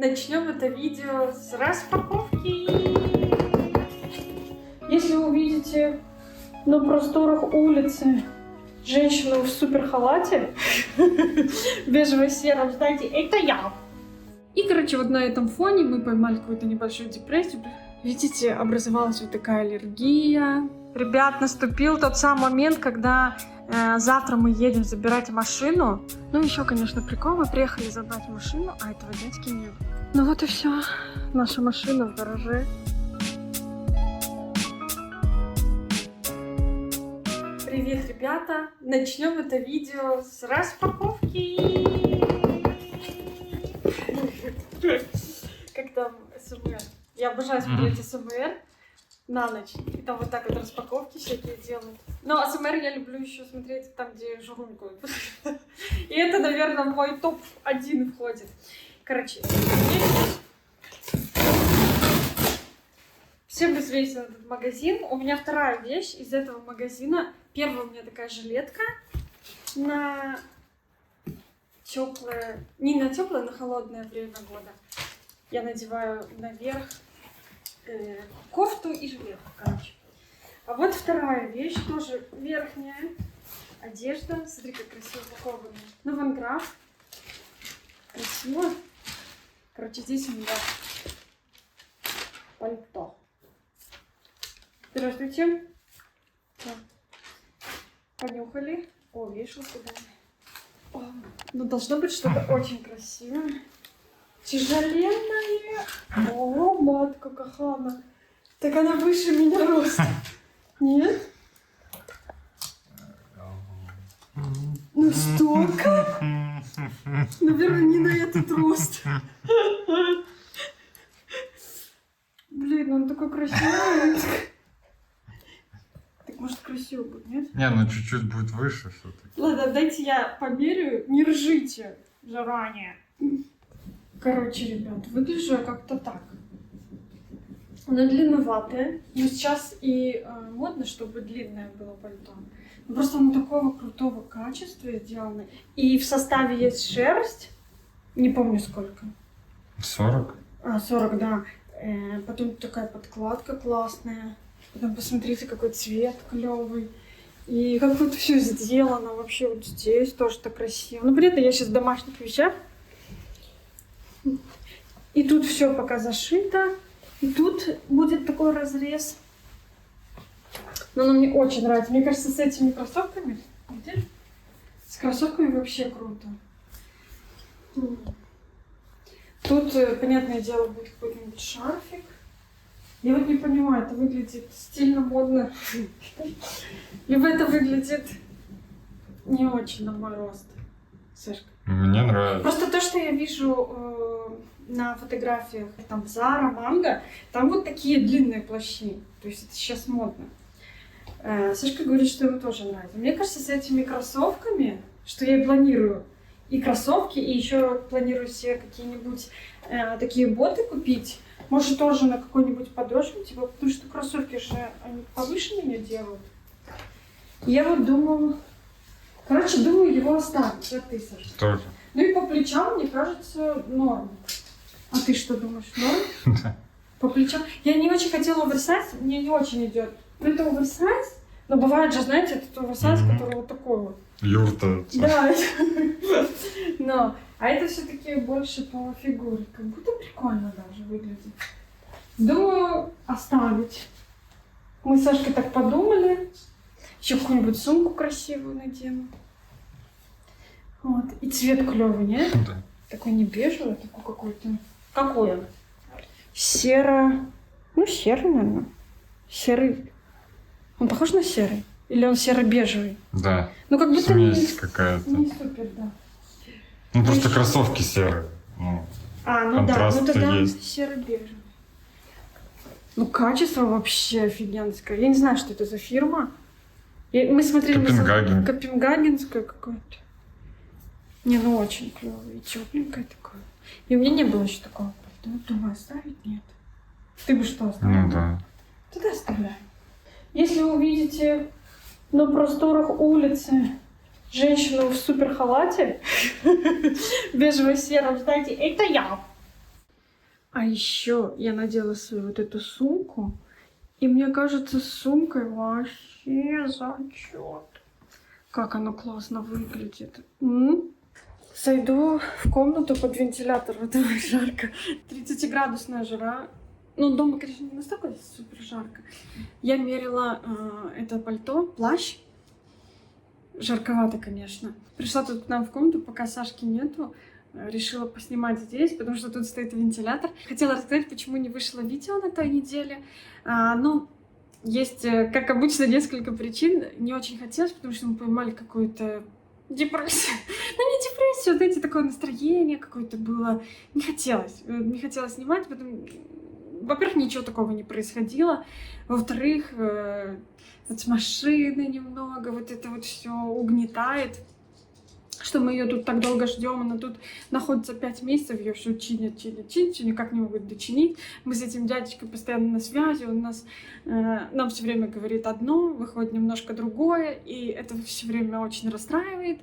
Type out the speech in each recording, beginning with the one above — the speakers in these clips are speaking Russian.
Начнем это видео с распаковки. Если вы увидите на просторах улицы женщину в супер халате, бежево-сером, знаете, это я. И, короче, вот на этом фоне мы поймали какую-то небольшую депрессию. Видите, образовалась вот такая аллергия. Ребят, наступил тот самый момент, когда завтра мы едем забирать машину. Ну, еще, конечно, прикол, мы приехали забрать машину, а этого дядьки нет. Ну вот и все. Наша машина в гараже. Привет, ребята! Начнем это видео с распаковки. Как там СМР? Я обожаю смотреть СМР на ночь. И там вот так вот распаковки всякие делают. Но АСМР я люблю еще смотреть там, где журумкают. И это, наверное, в мой топ-1 входит. Короче, всем известен этот магазин. У меня вторая вещь из этого магазина. Первая у меня такая жилетка на теплое, не на теплое, на холодное время года. Я надеваю наверх кофту и жилетку, короче. А вот вторая вещь, тоже верхняя одежда. Смотри, как красиво упакована. На Ванграф. Красиво. Короче, здесь у меня пальто. Здравствуйте. Понюхали. О, вешалка, да. Ну, должно быть что-то очень красивое. Тяжеленная. О, матка кахана. Так она выше меня роста. Нет? Ну столько? Наверное, не на этот рост. Блин, он такой красивый. Так может красиво будет, нет? Не, ну чуть-чуть будет выше все-таки. Ладно, дайте я померяю. Не ржите заранее. Короче, ребят, выгляжу я как-то так. Она длинноватая. Ну, сейчас и модно, чтобы длинное было пальто. Но просто оно такого крутого качества сделано. И в составе есть шерсть. Не помню сколько. 40? 40, да. Потом такая подкладка классная. Потом посмотрите, какой цвет клевый. И как вот все сделано вообще вот здесь тоже так красиво. Ну, при этом я сейчас в домашних вещах. И тут все пока зашито. И тут будет такой разрез. Но оно мне очень нравится. Мне кажется, с этими кроссовками, видишь? С кроссовками вообще круто. Тут, понятное дело, будет какой-нибудь шарфик. Я вот не понимаю, это выглядит стильно, модно. Либо это выглядит не очень на мой рост. Сашка. Мне нравится. Просто то, что я вижу на фотографиях, там, Зара, Манго, там вот такие длинные плащи. То есть это сейчас модно. Сашка говорит, что ему тоже нравится. Мне кажется, с этими кроссовками, что я и планирую, и кроссовки, и еще планирую себе какие-нибудь такие боты купить. Может, тоже на какой-нибудь подошве, типа, потому что кроссовки же, они повыше меня делают. Я вот думаю... Короче, думаю, его оставить. А ты, Саша? Тоже. Ну и по плечам, мне кажется, норм. А ты что думаешь, норм? Да. По плечам? Я не очень хотела оверсайз, мне не очень идет. Ну это оверсайз, но бывает же, знаете, этот оверсайз, который вот такой вот. Юрта. Да. Но, а это все-таки больше по фигуре. Как будто прикольно даже выглядит. Думаю, оставить. Мы с Сашкой так подумали. Еще какую-нибудь сумку красивую надену. Вот. И цвет клевый, нет? Да. Такой не бежевый, такой какой-то. Какой он? Серо. Ну, серый, наверное. Серый. Он похож на серый? Или он серо-бежевый? Да. Ну, как будто смесь какая-то. не супер, да. Ну просто кроссовки серые. Ну, Ну да, контраст ну тогда есть. серо-бежевый. Ну, качество вообще офигенское. Я не знаю, что это за фирма. Мы смотрели... Копенгаген. Копенгагенское какое-то. Не, ну очень клевое. И тепленькое такое. И у меня не было еще такого. Думаю, оставить? Нет. Ты бы что оставил? Ну да. Тогда оставляй. Если вы увидите на просторах улицы женщину в супер халате, бежево-сером, знаете, это я. А еще я надела свою вот эту сумку, и мне кажется, с сумкой вообще зачет. Как она классно выглядит. Зайду в комнату под вентилятор, вот это жарко. 30-градусная жара. Ну, дома, конечно, не настолько супер жарко. Я мерила это пальто, плащ. Жарковато, конечно. Пришла тут к нам в комнату, пока Сашки нету. Решила поснимать здесь, потому что тут стоит вентилятор. Хотела рассказать, почему не вышло видео на той неделе. Ну, есть, как обычно, несколько причин. Не очень хотелось, потому что мы поймали какую-то депрессию. Ну, не депрессию, знаете, такое настроение какое-то было. Не хотелось. Не хотелось снимать, потому... Во-первых, ничего такого не происходило. Во-вторых, вот с машины немного, вот это вот все угнетает. Что мы ее тут так долго ждем, она тут находится 5 месяцев, ее все чинят, все никак не могут дочинить. Мы с этим дядечкой постоянно на связи, он нам все время говорит одно, выходит немножко другое, и это все время очень расстраивает.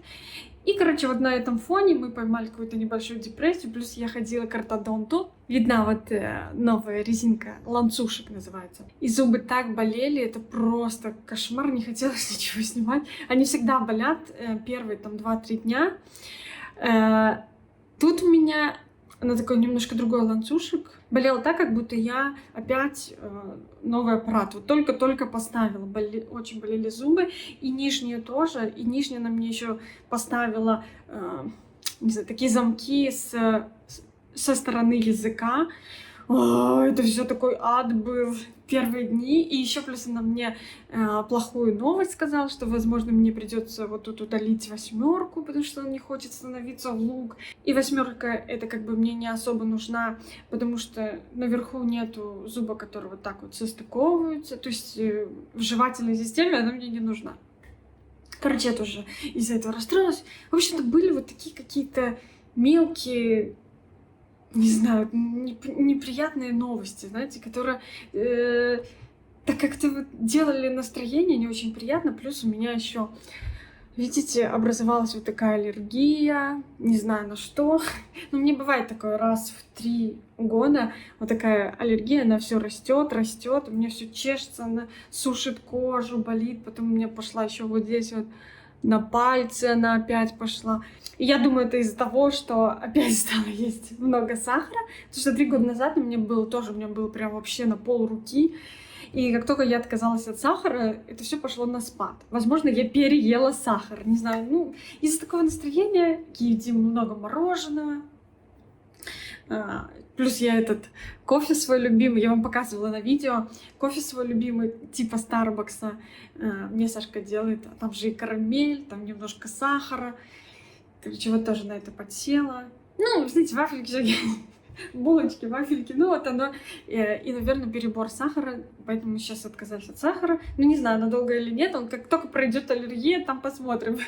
И, короче, вот на этом фоне мы поймали какую-то небольшую депрессию, плюс я ходила к ортодонту. Видна вот новая резинка, ланцушек называется. И зубы так болели, это просто кошмар, не хотелось ничего снимать. Они всегда болят первые там 2-3 дня. Тут у меня на такой немножко другой ланцушек. Болела так, как будто я опять новый аппарат. Вот только-только поставила. Очень болели зубы. И нижнюю тоже. И нижняя на мне еще поставила не знаю, такие замки со стороны языка. О, это все такой ад был первые дни. И еще плюс она мне плохую новость сказала, что, возможно, мне придется вот тут удалить 8, потому что он не хочет становиться в лук. И 8 это как бы мне не особо нужна, потому что наверху нету зуба, которые вот так вот состыковываются. То есть в жевательной системе она мне не нужна. Короче, я тоже из-за этого расстроилась. В общем-то, были вот такие какие-то мелкие, не знаю, неприятные новости, знаете, которые так как-то вот делали настроение не очень приятно. Плюс у меня еще, видите, образовалась вот такая аллергия, не знаю на что. Но мне бывает такое раз в 3 года, вот такая аллергия, она все растет, у меня все чешется, она сушит кожу, болит, потом у меня пошла еще вот здесь вот на пальце она опять пошла. И я думаю, это из-за того, что опять стала есть много сахара. Потому что 3 года назад у меня было прям вообще на пол руки. И как только я отказалась от сахара, это все пошло на спад. Возможно, я переела сахар. Не знаю, ну, из-за такого настроения едим много мороженого. Плюс я этот кофе свой любимый, я вам показывала на видео, кофе свой любимый, типа Старбакса, мне Сашка делает, а там же и карамель, там немножко сахара, короче, вот тоже на это подсела. Ну, знаете, вафельки, булочки, вафельки, ну вот оно, и, наверное, перебор сахара, поэтому мы сейчас отказались от сахара. Ну, не знаю, надолго или нет, он как только пройдет аллергия, там посмотрим.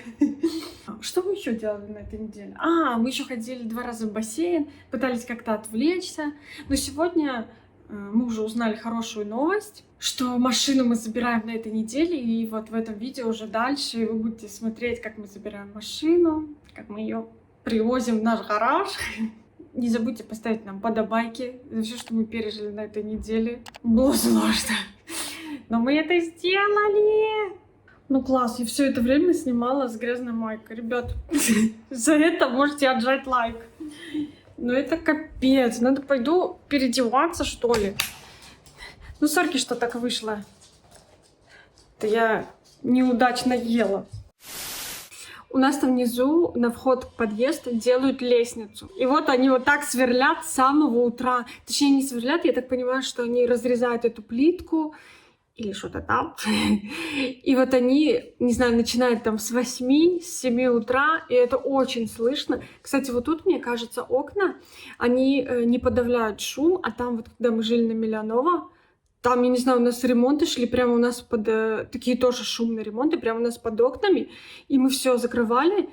Что мы еще делали на этой неделе? Мы еще ходили 2 раза в бассейн, пытались как-то отвлечься, но сегодня мы уже узнали хорошую новость, что машину мы забираем на этой неделе, и вот в этом видео уже дальше вы будете смотреть, как мы забираем машину, как мы ее привозим в наш гараж. Не забудьте поставить нам подобайки за все, что мы пережили на этой неделе. Было сложно, но мы это сделали. Ну класс, я все это время снимала с грязной майкой. Ребят, за это можете отжать лайк. Ну это капец, надо пойду переодеваться, что ли. Ну сорки, что так вышло. Это я неудачно ела. У нас там внизу на вход в подъезд делают лестницу. И вот они вот так сверлят с самого утра. Точнее, не сверлят, я так понимаю, что они разрезают эту плитку или что-то там. И вот они, не знаю, начинают там с 8, с 7 утра, и это очень слышно. Кстати, вот тут, мне кажется, окна, они не подавляют шум, а там вот, когда мы жили на Миллионова, там, я не знаю, у нас ремонты шли прямо у нас под... такие тоже шумные ремонты, прямо у нас под окнами. И мы все закрывали,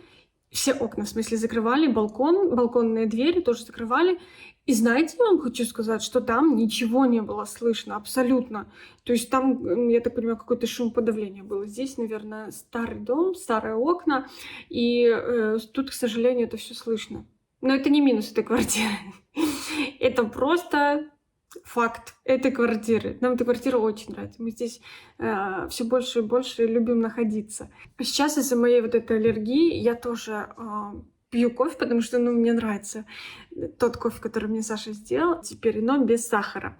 все окна, в смысле, закрывали, балконные двери тоже закрывали. И знаете, я вам хочу сказать, что там ничего не было слышно, абсолютно. То есть там, я так понимаю, какое-то шумоподавление было. Здесь, наверное, старый дом, старые окна. И тут, к сожалению, это все слышно. Но это не минус этой квартиры. Это просто факт этой квартиры. Нам эта квартира очень нравится. Мы здесь все больше и больше любим находиться. Сейчас из-за моей вот этой аллергии я тоже пью кофе, потому что, ну, мне нравится тот кофе, который мне Саша сделал теперь, но без сахара.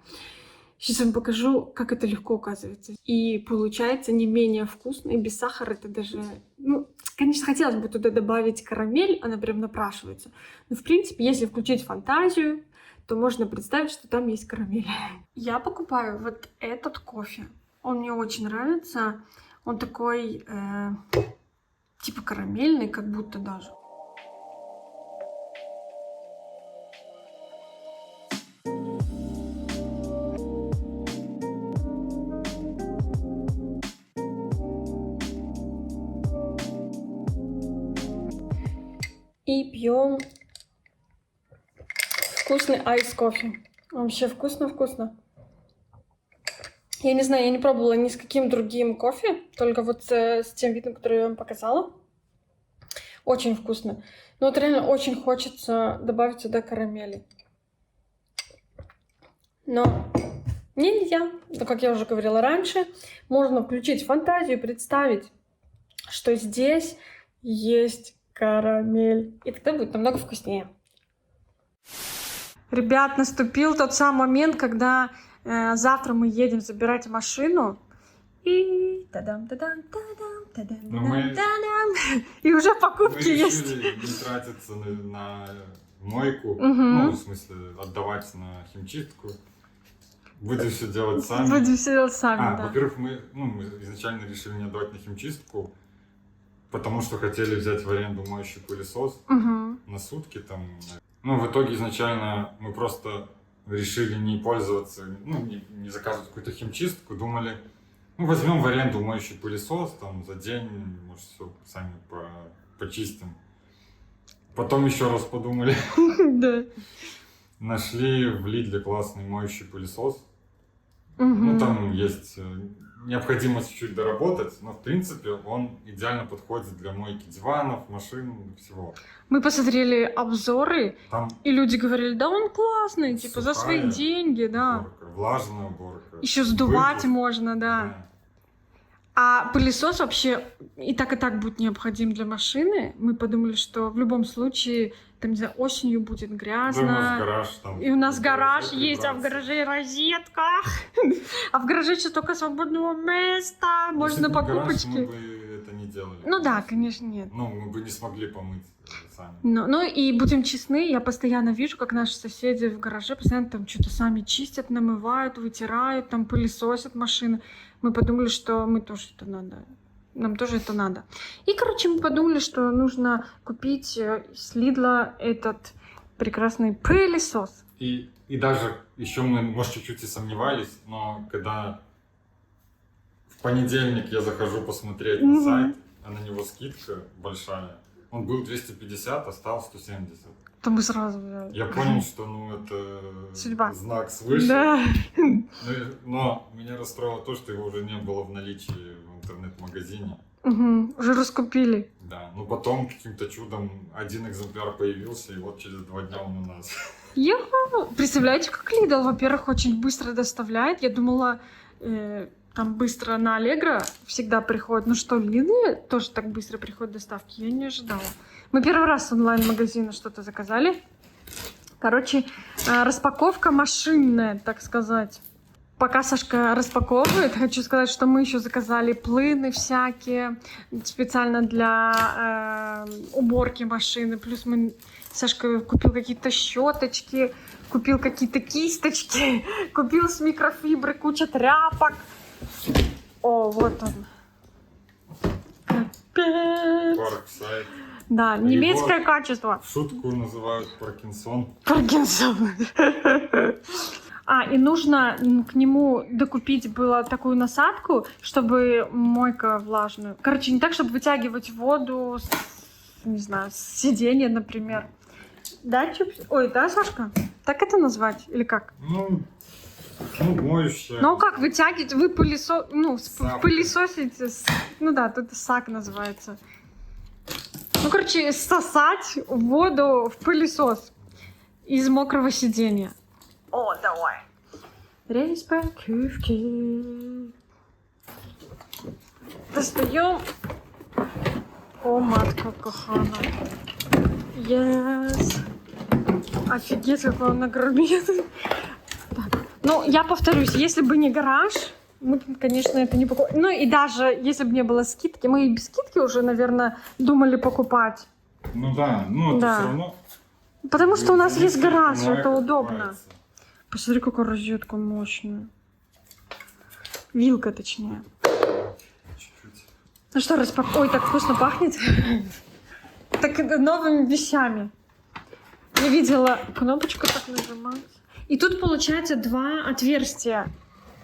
Сейчас вам покажу, как это легко оказывается. И получается не менее вкусно, и без сахара это даже... Ну, конечно, хотелось бы туда добавить карамель, она прям напрашивается. Но, в принципе, если включить фантазию, то можно представить, что там есть карамель. Я покупаю вот этот кофе. Он мне очень нравится. Он такой, типа карамельный, как будто даже. И пьем вкусный айс-кофе. Вообще вкусно-вкусно. Я не знаю, я не пробовала ни с каким другим кофе, только вот с тем видом, который я вам показала. Очень вкусно. Но вот реально очень хочется добавить сюда карамели. Но нельзя. Но, как я уже говорила раньше, можно включить фантазию и представить, что здесь есть карамель. И тогда будет намного вкуснее. Ребят, наступил тот самый момент, когда завтра мы едем забирать машину. И тадам-тадам, тадам-тадам, тадам. И уже покупки Мы есть. решили не тратиться на мойку, ну, в смысле, отдавать на химчистку. Будем все делать сами. Будем все делать сами, да. Во-первых, мы изначально решили не отдавать на химчистку, потому что хотели взять в аренду моющий пылесос на сутки там. Ну, в итоге изначально мы просто решили не пользоваться, ну, не заказывать какую-то химчистку, думали, ну, возьмем в аренду моющий пылесос, там, за день, может, все сами почистим. Потом еще раз подумали. Да. Нашли в Лидле классный моющий пылесос. Ну, там есть необходимость чуть-чуть доработать, но, в принципе, он идеально подходит для мойки диванов, машин, всего. Мы посмотрели обзоры, Там и люди говорили, да он классный, типа, за свои сухая деньги, да. уборка, влажная уборка. Еще сдувать выхлоп. можно, да. А пылесос вообще и так будет необходим для машины. Мы подумали, что в любом случае, там, не знаю, осенью будет Да, у грязно. нас гараж там. И у нас гараж розетки есть, а в браться. гараже розетка. А в гараже еще только свободного места. Можно Если бы гараж, покупочки. мы бы это не делали. Ну да, конечно, нет. Ну, мы бы не смогли помыть сами. Ну и будем честны, я постоянно вижу, как наши соседи в гараже постоянно там что-то сами чистят, намывают, вытирают, там пылесосят машины. Мы подумали, что мы тоже это надо. Нам тоже это надо. И, короче, мы подумали, что нужно купить с Лидла этот прекрасный пылесос. И даже еще мы, может, чуть-чуть и сомневались, но когда в понедельник я захожу посмотреть на сайт, а на него скидка большая, он был 250, а стал 170. То мы сразу взяли. Я понял, что, ну, это Судьба. знак свыше. Да. Но меня расстроило то, что его уже не было в наличии в интернет-магазине. Уже раскупили. Да, но потом каким-то чудом один экземпляр появился, и вот через 2 дня он у нас. Представляете, как Lidl, во-первых, очень быстро доставляет. Я думала, там быстро на Allegro всегда приходит. Ну что, Lidl тоже так быстро приходит доставки? Я не ожидала. Мы первый раз с онлайн-магазина что-то заказали. Короче, распаковка машинная, так сказать. Пока Сашка распаковывает, хочу сказать, что мы еще заказали плыны всякие специально для уборки машины. Плюс Сашка купил какие-то щеточки, купил какие-то кисточки, купил с микрофибры куча тряпок. О, вот он. Капец. Парксайд. Да, немецкое качество. В шутку называют Паркинсон. Паркинсон. И нужно к нему докупить было такую насадку, чтобы мойка влажную. Короче, не так, чтобы вытягивать воду не знаю, с сиденья, например. Да, Чупс? Ой, да, Сашка? Так это назвать? Или как? Ну моющая. Ну, как вытягивать? Вы Сапка. пылесосите. Ну да, тут сак называется. Ну, короче, сосать воду в пылесос из мокрого сиденья. О, давай. Распаковки. Достаем. О, матка кохана. Yes. Офигеть, какой он нагрубит. Так. Ну, я повторюсь, если бы не гараж, мы, конечно, это не покупали. Ну, и даже если бы не было скидки, мы и без скидки уже, наверное, думали покупать. Ну да, ну это Да. все равно. Потому что у нас Если есть гараж, человек это удобно. открывается. Посмотри, какая розетка мощная. Вилка, точнее. Чуть-чуть. Ну что, Ой, так вкусно пахнет. Так новыми вещами. Я видела кнопочку так нажимать. И тут получается два отверстия.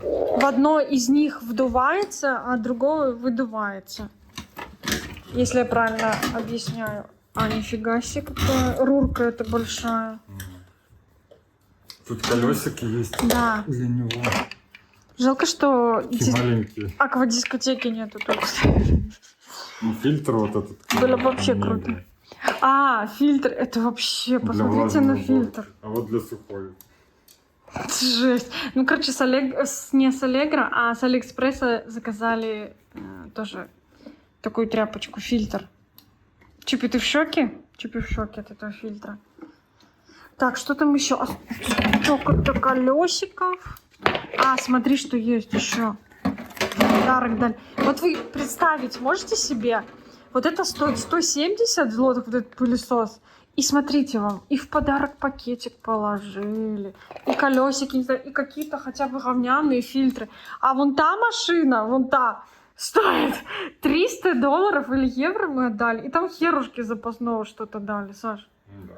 В одно из них вдувается, а другое выдувается. Если я правильно объясняю. А, нифига себе, какая рурка это большая. Тут колесики есть Да. для него. Жалко, что Такие маленькие. аквадискотеки нету тут. Ну, фильтр вот этот. Было бы вообще там круто. мега. А, фильтр, это вообще, Для посмотрите на влажной фильтр. уборки. А вот для сухой. Жесть. Ну, короче, не с Аллегро, а с Алиэкспресса заказали тоже такую тряпочку, фильтр. Чупи, ты в шоке? Чупи в шоке от этого фильтра. Так, что там еще? Сколько-то колесиков. А, смотри, что есть еще. Подарок дали. Вот вы представить можете себе? Вот это стоит 170 злотых, вот этот пылесос. И смотрите вам, и в подарок пакетик положили, и колесики, и какие-то хотя бы говняные фильтры. А вон та машина, вон та, стоит $300 или евро мы отдали. И там херушки запасного что-то дали, Саш. Да.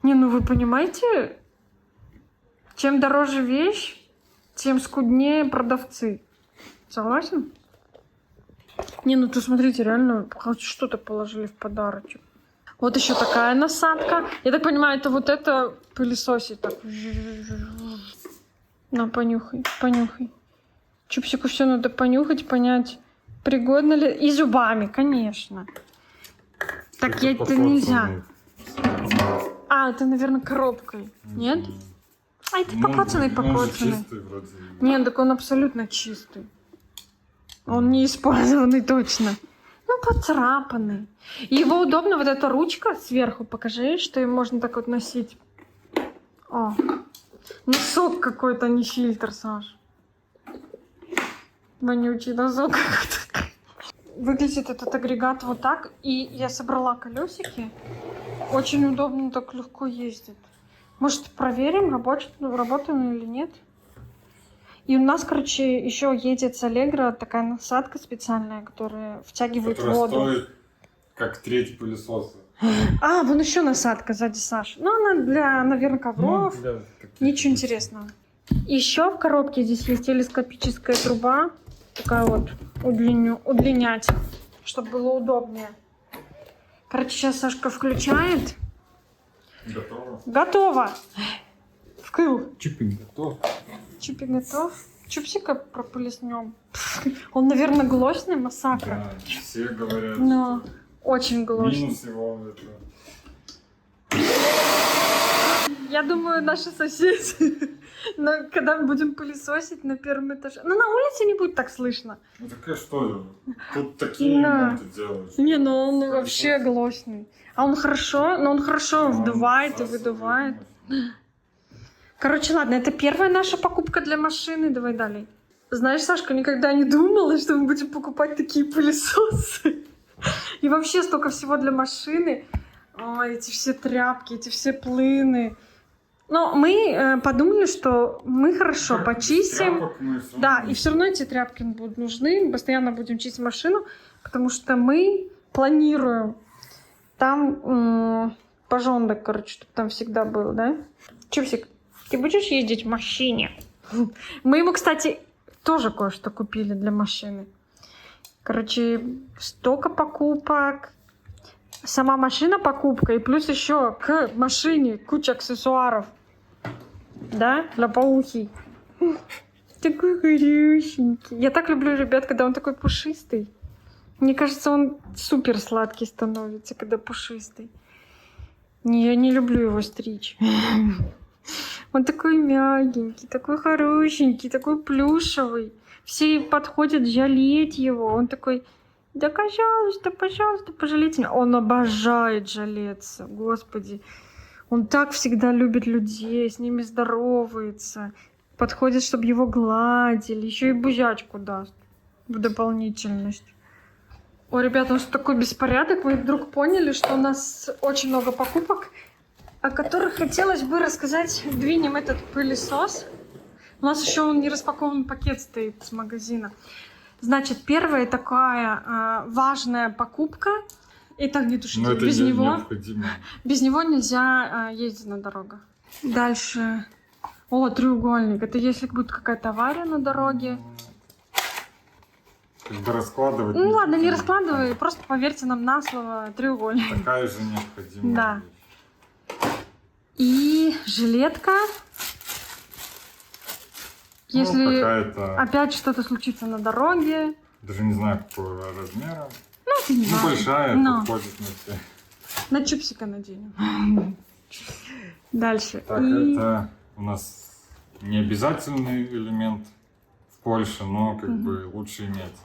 Не, ну вы понимаете, чем дороже вещь, тем скуднее продавцы. Согласен? Не, ну ты смотрите, реально хоть что-то положили в подарочек. Вот еще такая насадка. Я так понимаю, это вот это пылесосит так. На, понюхай, понюхай. Чупсику все надо понюхать, понять, пригодно ли. И зубами, конечно. Так я это нельзя. А, это, наверное, коробкой. Нет? А, это покоцанный, покоцанный. Чистый вроде. Нет, так он абсолютно чистый. Он не использованный точно. Ну, поцарапанный. И его удобно, вот эта ручка сверху, покажи, что им можно так вот носить. О, носок какой-то, не фильтр, Саш. Вонючий носок какой-то. Выглядит этот агрегат вот так. И я собрала колесики. Очень удобно, так легко ездит. Может, проверим, работаем или нет? И у нас, короче, еще едет с Аллегро такая насадка специальная, которая втягивает Которая воду. стоит как треть пылесоса. А, вон еще насадка сзади, Саш. Ну, она для, наверное, ковров. Ну, для таких Ничего вещей. интересного. Еще в коробке здесь есть телескопическая труба. Такая вот удлинять, чтобы было удобнее. Короче, сейчас Сашка включает. Готово? Готово. Вкл. Чипинг готов. Чупи готов. Чупсика прополиснем. Он, наверное, глочный, массакра. Да, все говорят. Но очень глочный. Минус его это. Я думаю, наши соседи, когда мы будем пылесосить на первом этаже. Но на улице не будет так слышно. Ну такая что? Тут такие Да. ремонты делаешь. Не, ну он вообще глочный. А он хорошо вдувает и выдувает. Короче, ладно, это первая наша покупка для машины. Давай далее. Знаешь, Сашка, никогда не думала, что мы будем покупать такие пылесосы. И вообще столько всего для машины. Ой, эти все тряпки, эти все плыны. Но мы подумали, что мы хорошо почистим. Да, и все равно эти тряпки будут нужны. Мы постоянно будем чистить машину, потому что мы планируем там пожондок, короче, чтобы там всегда был, да? Чупсик, ты будешь ездить в машине? Мы ему, кстати, тоже кое-что купили для машины. Короче, столько покупок. Сама машина покупка, и плюс еще к машине куча аксессуаров. Да? Для паухи. Такой хорошенький. Я так люблю ребят, когда он такой пушистый. Мне кажется, он супер сладкий становится, когда пушистый. Не, я не люблю его стричь. Он такой мягенький, такой хорошенький, такой плюшевый. Все подходят жалеть его. Он такой, да пожалуйста, пожалуйста, пожалейте меня. Он обожает жалеться, господи. Он так всегда любит людей, с ними здоровается. Подходит, чтобы его гладили. Еще и бузячку даст в дополнительность. Ой, ребята, у нас такой беспорядок. Мы вдруг поняли, что у нас очень много покупок, о которых хотелось бы рассказать. Двинем этот пылесос. У нас еще он не распакован пакет стоит с магазина. Значит, первая такая важная покупка. Итак, не тушите. Но это без него необходимо. без него нельзя ездить на дорогах. Дальше. О, треугольник. Это если будет какая-то авария на дороге. Как бы раскладывать. Ну ладно, не раскладывай, просто поверьте нам на слово, треугольник. Такая же необходимая. Да. вещь. И жилетка. Ну, Если какая-то, опять что-то случится на дороге. даже не знаю какого размера. Ну, это не важно. Большая, Но. подходит на все. На чупсика наденем. Дальше. Так, И- это у нас не обязательный элемент в Польше, но как бы лучше иметь.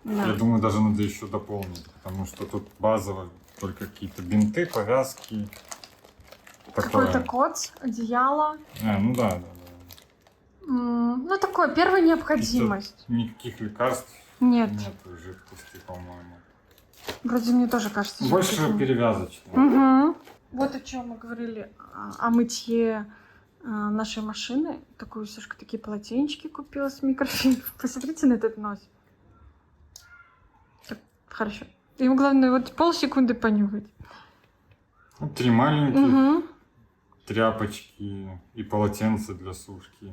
Да. Я думаю, даже надо еще дополнить, потому что тут базово только какие-то бинты, повязки. Какой-то Такое. коц, одеяло. Ну да. Ну, такое, первая необходимость. Никаких лекарств Нет, нет в жидкости, по-моему. вроде мне тоже кажется. что Больше такое. перевязочные. Мгм. Вот о чем мы говорили, о мытье нашей машины. Такую Сашка такие полотенчики купила с микрофильмом. Посмотрите на этот нос. Так, хорошо. Ему главное вот полсекунды понюхать. 3 маленьких Мгм. тряпочки и полотенца для сушки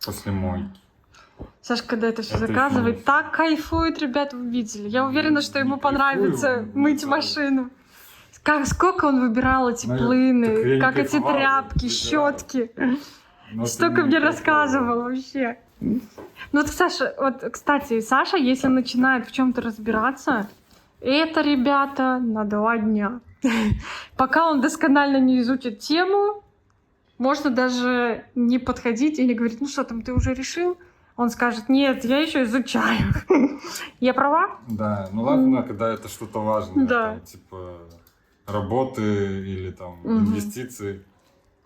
после мойки. Сашка, когда это все Это заказывает, еще- так кайфует, ребят, вы видели. Я уверена, что ему Не понравится кайфую, мыть да. машину. Сколько он выбирал эти Ну, плыны, так я не как эти кайфовал, тряпки, выбирал. щетки. Но Столько ты не мне кайфовала. рассказывал вообще. Ну вот, Саша, вот, кстати, Саша, если начинает в чем-то разбираться, это, ребята, на 2 дня. Пока он досконально не изучит тему, можно даже не подходить или говорить, ну что там, ты уже решил? Он скажет, нет, я еще изучаю. Я права? Да, ну ладно, когда это что-то важное, Да. там, типа работы или там Мгм. инвестиции,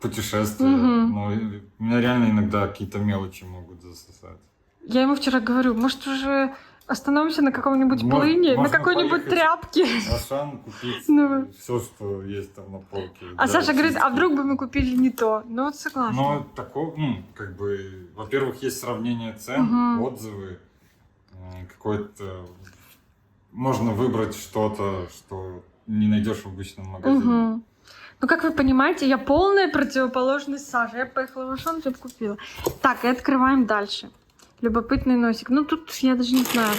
путешествия. Мгм. Но меня реально иногда какие-то мелочи могут засосать. Я ему вчера говорю, может уже остановимся на каком-нибудь Мож- плыне, на можно какой-нибудь поехать. тряпке. Ашан купить Ну. все, что есть там на полке. А для Саша говорит, а чистки. вдруг бы мы купили не то? Ну вот согласна. Но такого, как бы, во-первых, есть сравнение цен, Мгм. отзывы, какой-то... Можно выбрать что-то, что не найдешь в обычном магазине. Мгм. Ну, как вы понимаете, я полная противоположность Саше. Я поехала в Ашан, все купила. Так, и открываем дальше. Любопытный носик. Ну, тут я даже не знаю.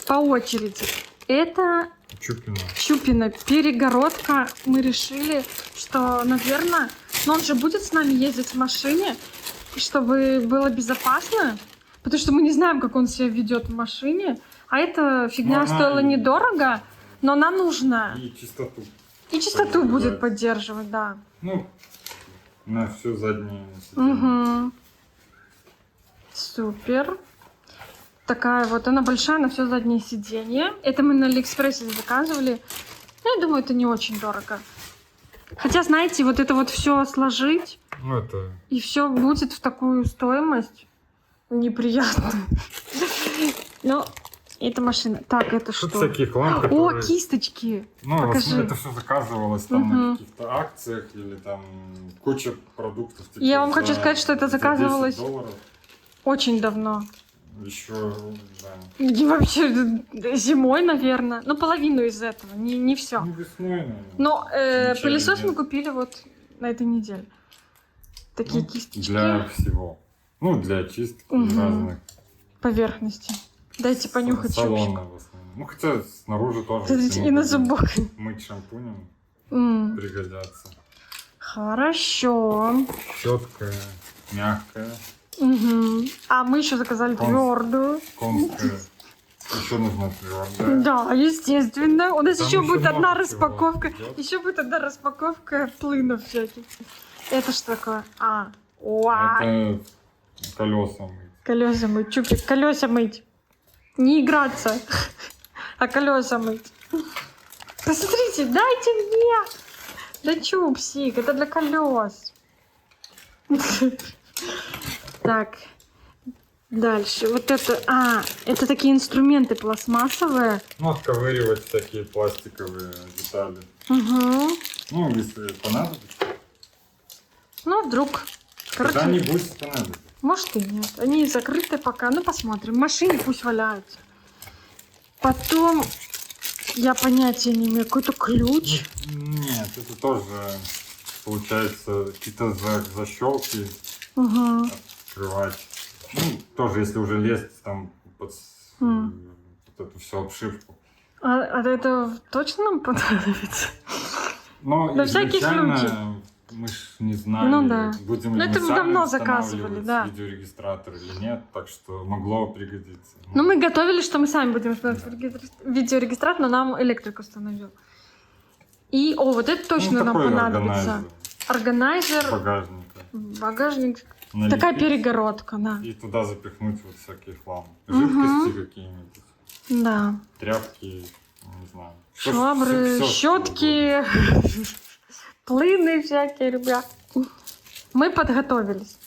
По очереди. Это Чупина. Чупина. Перегородка. Мы решили, что, наверное... Но он же будет с нами ездить в машине, чтобы было безопасно. Потому что мы не знаем, как он себя ведет в машине. А эта фигня Ну, она стоила и- недорого, но она нужна. И чистоту. И чистоту будет поддерживает. поддерживать, да. Ну, на всю заднюю сиденье. Угу. Супер. Такая вот, она большая на все заднее сиденье. Это мы на Алиэкспрессе заказывали. Ну, я думаю, это не очень дорого. Хотя, знаете, вот это вот все сложить, Ну, это... и все будет в такую стоимость неприятную. Ну, это машина. Так, это Тут что? всякие хлам, О, которые... кисточки! Ну, в покажи. основном это все заказывалось там на Мгм. каких-то акциях или там куча продуктов. Типа, Я вам хочу сказать, что это за заказывалось- $10. Очень давно. Еще, да. И вообще зимой, наверное. Ну, половину из этого, не все. Ну, весной, наверное. Но начале пылесос мы лета. купили вот на этой неделе. Такие Ну, кисточки Для всего. Ну, для чистки Мгм. разных. поверхности. Дайте понюхать Салона чупчик. в основном. Ну, хотя снаружи тоже. Смотрите, если и мы на будем зубок. Мыть шампунем М, пригодятся. Хорошо. Щетка мягкая, Мгм. А мы еще заказали Конс- твердую. конская. Еще нужно открывать, да? Да, естественно. У нас Там еще еще будет одна много всего распаковка. идет. Еще будет одна распаковка плынов всяких. Это что такое? Уа! Это колеса мыть. Колеса мыть, чупик, колеса мыть. Не играться, а колеса мыть. Посмотрите, дайте мне. Да чупсик, это для колес. Так, дальше. Вот это, это такие инструменты пластмассовые. Ну, отковыривать всякие пластиковые детали. Угу. Ну, если понадобится. Ну, вдруг. Короче, Когда-нибудь понадобится. может и нет. Они закрыты пока. Ну, посмотрим. В машине пусть валяются. Потом, я понятия не имею, какой-то ключ. Нет, это тоже получается какие-то защелки Угу. открывать. Ну, тоже, если уже лезть там под вот эту всю обшивку. А это точно нам понадобится? Но На всякий изначально мы ж не знали, Ну да. будем Ну, ли это мы мы сами давно заказывали, устанавливать да. видеорегистратор или нет, так что могло пригодиться. Ну, мы готовились, что мы сами будем устанавливать видеорегистратор, но нам электрик установил. И, вот это точно нам такой понадобится. Органайзер, багажника. багажник. Налепить Такая перегородка, да. И туда запихнуть вот всякие хламы. Жидкости какие-нибудь, Да. тряпки, не знаю. Швабры, Всё, что щетки, плыны всякие, ребят. Мы подготовились.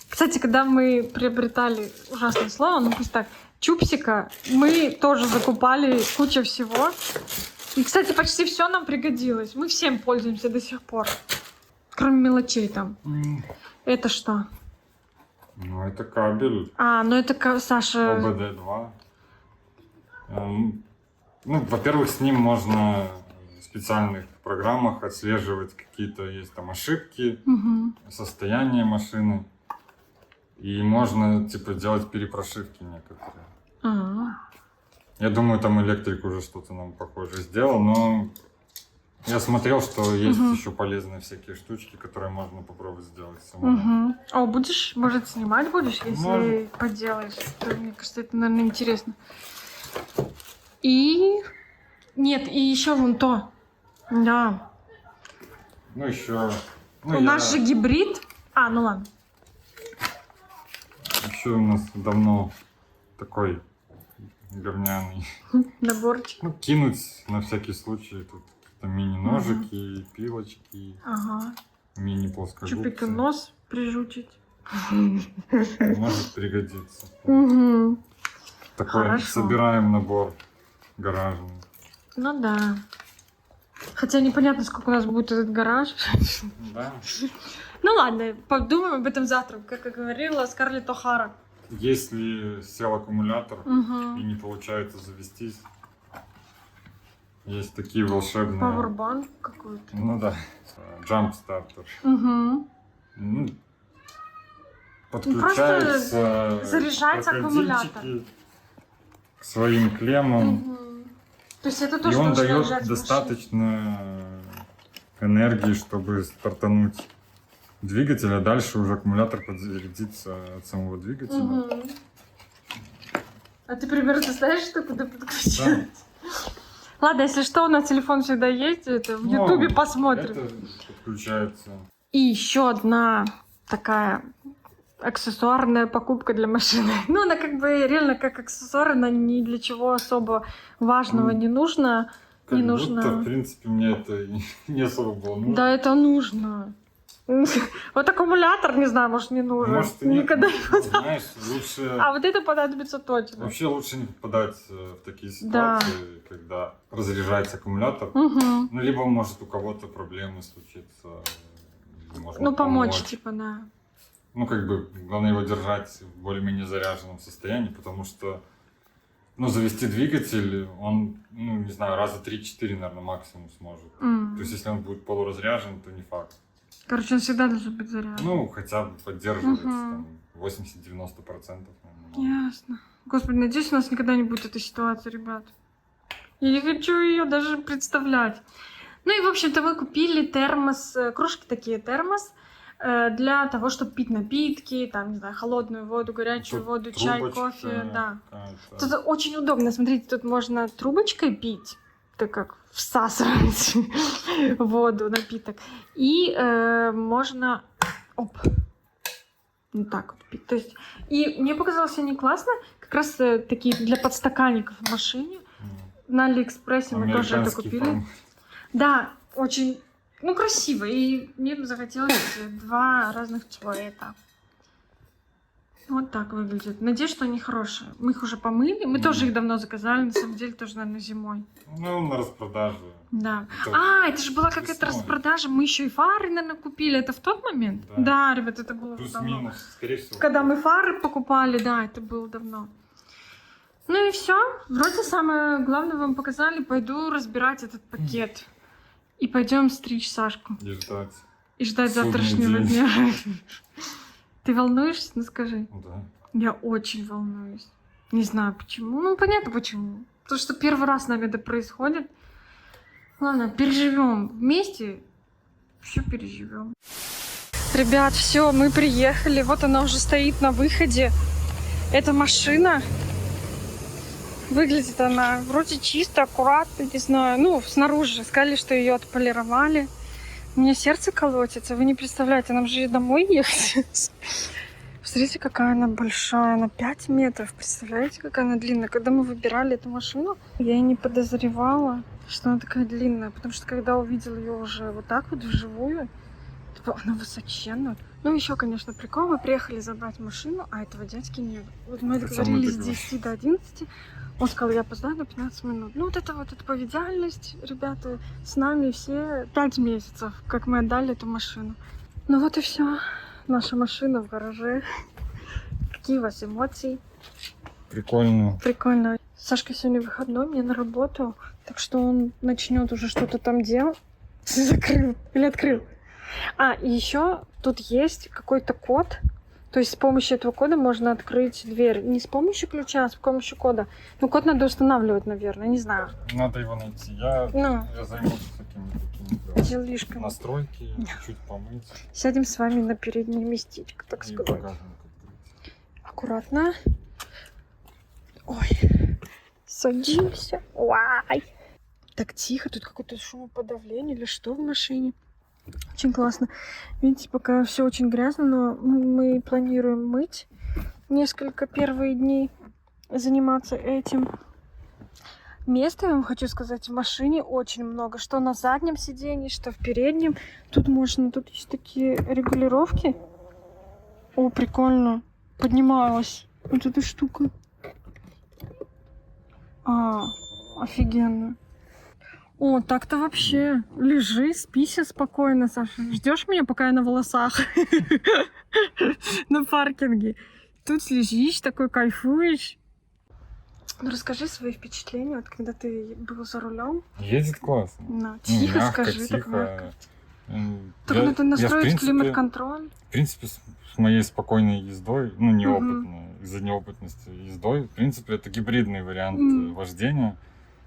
Кстати, когда мы приобретали, ужасное слово, ну пусть так, чупсика, мы тоже закупали кучу всего. И, кстати, почти все нам пригодилось. Мы всем пользуемся до сих пор. Кроме мелочей там. угодно. Это что? Ну, это кабель Ну это Саша... ОБД-2. Ну, во-первых, с ним можно в специальных программах отслеживать какие-то есть там ошибки, Мгм. состояние машины. И можно, типа, делать перепрошивки некоторые. А. Я думаю, там электрик уже что-то нам похоже сделал, но я смотрел, что есть Мгм. еще полезные всякие штучки, которые можно попробовать сделать самому. Угу. Будешь, может, снимать будешь, если Может. поделаешь? То, мне кажется, это, наверное, интересно. И... Нет, и еще вон то. Да. Ну, еще... У нас же гибрид. Ну ладно. Еще у нас давно такой говняный. Наборчик. Ну, кинуть на всякий случай тут какие-то мини-ножики, пилочки, Ага. мини-плоскогубцы. Чупиком нос прижучить. Может пригодиться. Угу. Такой Хорошо. собираем набор гаражный. Ну да. Хотя непонятно, сколько у нас будет этот гараж. Да. Ну ладно, подумаем об этом завтра, как и говорила Скарлетт О'Хара. Если сел аккумулятор Угу. и не получается завестись, есть такие волшебные... Пауэрбанк какой-то. Ну да, Jump Starter. Угу. Ну, подключается заряжается крокодильчики аккумулятор. к своим клеммам. То есть это то, И что он нужно дает лежать в машине. достаточно энергии, чтобы стартануть двигатель, а дальше уже аккумулятор подзарядится от самого двигателя. Мгм. А ты примерно знаешь, что куда подключать? Да. Ладно, если что, у нас телефон всегда есть, это в Ну, Ютубе посмотрим. Это подключается. И еще одна такая аксессуарная покупка для машины. Ну, она как бы реально как аксессуар, она ни для чего особо важного не нужно. Как Не будто, нужно. в принципе, мне это и не особо было нужно. Да, это нужно. Вот аккумулятор, не знаю, может, не нужен. Может, и нет, Никогда не ну, знаешь, лучше... А вот это понадобится точно. Вообще лучше не попадать в такие ситуации, когда разряжается аккумулятор. Угу. Ну, либо, может, у кого-то проблемы случиться. Можно Ну, помочь, типа, да. Ну, как бы, главное его держать в более-менее заряженном состоянии, потому что, ну, завести двигатель, он, ну, не знаю, раза 3-4, наверное, максимум сможет. То есть, если он будет полуразряжен, то не факт. Короче, он всегда должен быть заряжен. Ну, хотя бы поддерживается Мгм. там 80-90%. наверное. Ясно. Господи, надеюсь, у нас никогда не будет этой ситуации, ребят. Я не хочу ее даже представлять. Ну и, в общем-то, мы купили термос, кружки такие, термос. для того, чтобы пить напитки, там, не знаю, холодную воду, горячую Тут воду, чай, трубочка кофе, да. какая-то. Тут очень удобно, смотрите, тут можно трубочкой пить, так как всасывать воду, напиток, и можно, вот так вот пить. То есть, и мне показалось они классно, как раз такие для подстаканников в машине. На Алиэкспрессе мы тоже это Американский купили. формат. Да, очень, красиво. И мне захотелось 2 разных цвета. Вот так выглядит. Надеюсь, что они хорошие. Мы их уже помыли. Мы тоже их давно заказали. На самом деле, тоже, наверное, зимой. Ну, на распродаже. Да. Это Это же была какая-то весной. распродажа. Мы еще и фары, наверное, купили. Это в тот момент? Да. Да, ребят, это было давно. Плюс-минус, скорее всего. Когда мы фары покупали, да, это было давно. Ну и все. Вроде самое главное вам показали. Пойду разбирать этот пакет. И пойдем стричь Сашку. И ждать. И ждать Судный завтрашнего день. дня. Ты волнуешься? Ну скажи. Да. Я очень волнуюсь. Не знаю почему. Ну, понятно почему. Потому что первый раз с нами это происходит. Ладно, переживем вместе. Все переживем. Ребят, все, мы приехали. Вот она уже стоит на выходе. Эта машина. Выглядит она вроде чисто, аккуратно, не знаю. Ну, снаружи сказали, что ее отполировали. У меня сердце колотится. Вы не представляете, нам же домой ехать. Посмотрите, какая она большая. Она 5 метров. Представляете, какая она длинная. Когда мы выбирали эту машину, я и не подозревала, что она такая длинная. Потому что когда увидела ее уже вот так вот вживую, она высоченная. Ну, еще, конечно, прикол. Мы приехали забрать машину, а этого дядьки нет. Вот мы договорились с 10 до 11. Он сказал, я опоздаю на 15 минут. Ну, вот это повидальность, ребята, с нами все 5 месяцев, как мы отдали эту машину. Ну вот и все. Наша машина в гараже. Какие у вас эмоции? Прикольно. Прикольно. Сашка сегодня выходной, мне на работу, так что он начнет уже что-то там делать. Закрыл или открыл? И еще тут есть какой-то код. То есть с помощью этого кода можно открыть дверь. Не с помощью ключа, а с помощью кода. Ну, код надо устанавливать, наверное, не знаю. Надо его найти. Я займусь такими Делишками. настройки, чуть помыть. Сядем с вами на переднее местечко, так И сказать. багажник открыть. Аккуратно. Ой. Садимся. Уай. Так тихо, тут какое-то шумоподавление или что в машине. Очень классно. Видите, пока все очень грязно, но мы планируем мыть несколько первые дни, заниматься этим. Места, я вам хочу сказать, в машине очень много. Что на заднем сиденье, что в переднем. Тут есть такие регулировки. О, прикольно. Поднималась вот эта штука. Офигенно. О, так-то вообще. Лежи, спися спокойно, Саша. Ждешь меня, пока я на волосах на паркинге. Тут лежишь, такой кайфуешь. Ну, расскажи свои впечатления, вот когда ты был за рулем. Едет классно. Ну, тихо, мягко, скажи, так тихо. мягко. Только надо настроить климат-контроль. В принципе, с моей спокойной ездой, ну, неопытной, из-за неопытности ездой, в принципе, это гибридный вариант вождения.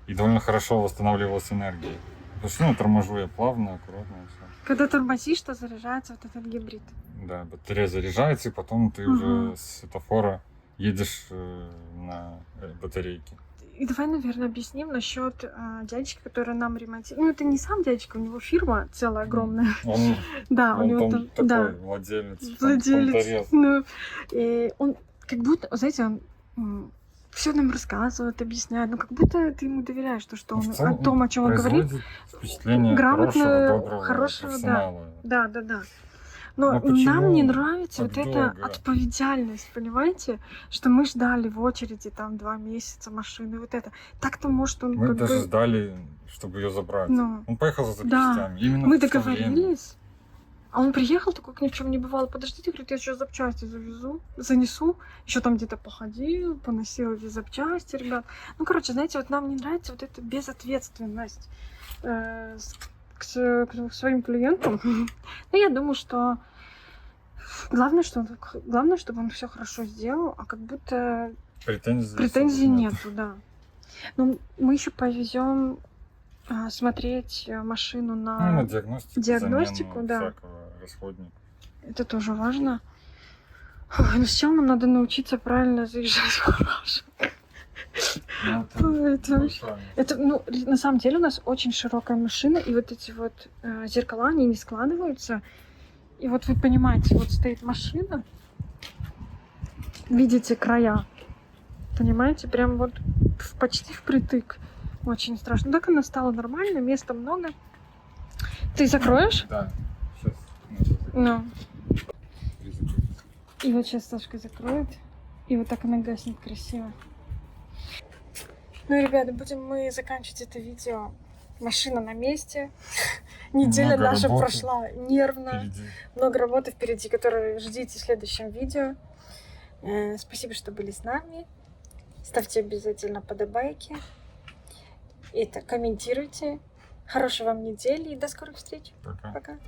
И довольно хорошо восстанавливалась энергия. Потому что, торможу я плавно, аккуратно. И все. Когда тормозишь, то заряжается вот этот гибрид. Да, батарея заряжается, и потом ты уже с светофора едешь на батарейке. И давай, наверное, объясним насчет дядечки, который нам ремонтирует. Ну, это не сам дядечка, у него фирма целая огромная. Да, у него там такой владелец. Владелец. Ну, и он как будто, знаете, он все нам рассказывает, объясняет, но как будто ты ему доверяешь, что он о том, о чем он говорит, впечатление грамотно, хорошего, профессионала. Да. Но нам не нравится вот эта отповедальность, понимаете? Что мы ждали в очереди там 2 месяца машины, вот это. Так-то может он Мы даже ждали, чтобы ее забрать. Он поехал за запчастями. Да. Мы договорились. А он приехал, такой, к ни в чем не бывало. Подождите, говорит, я еще запчасти занесу. Еще там где-то походил, поносил эти запчасти, ребят. Ну, короче, знаете, вот нам не нравится вот эта безответственность к своим клиентам. Но я думаю, что главное, чтобы он все хорошо сделал, а как будто претензий нету, да. Но мы еще повезем смотреть машину на диагностику, да. всякого расходника. Это тоже важно. Ой, ну сначала нам надо научиться правильно заезжать в гараж. Ой, это, ну, на самом деле у нас очень широкая машина, и вот эти вот зеркала, они не складываются. И вот вы понимаете, вот стоит машина, видите края, понимаете, прям вот почти впритык. Очень страшно. Так она стала нормально, места много. Ты закроешь? Да, сейчас. Ну. И вот сейчас Сашка закроет, и вот так она гаснет красиво. Ну, ребята, будем мы заканчивать это видео. Машина на месте. Неделя Много наша работы прошла нервно. Впереди. Много работы впереди, которую ждите в следующем видео. Спасибо, что были с нами. Ставьте обязательно подобайки. Это комментируйте. Хорошей вам недели и до скорых встреч. Пока. Пока.